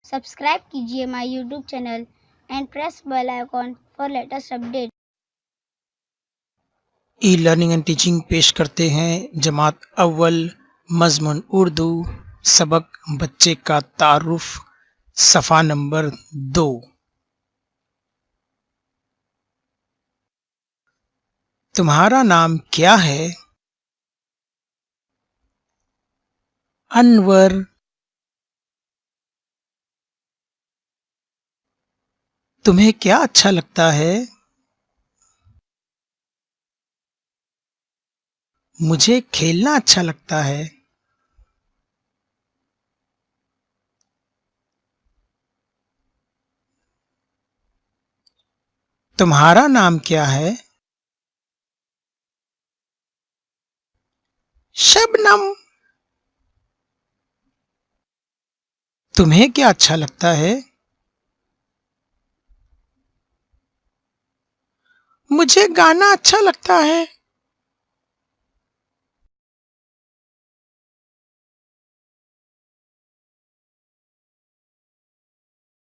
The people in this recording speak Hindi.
सब्सक्राइब कीजिए my YouTube channel and press bell icon for latest update. E learning and teaching पेश करते हैं जमात अव्वल मज़मून उर्दू सबक बच्चे का तारुफ सफ़ा नंबर 2। तुम्हारा नाम क्या है? अनवर। तुम्हें क्या अच्छा लगता है? मुझे खेलना अच्छा लगता है। तुम्हारा नाम क्या है? शबनम। तुम्हें क्या अच्छा लगता है? मुझे गाना अच्छा लगता है।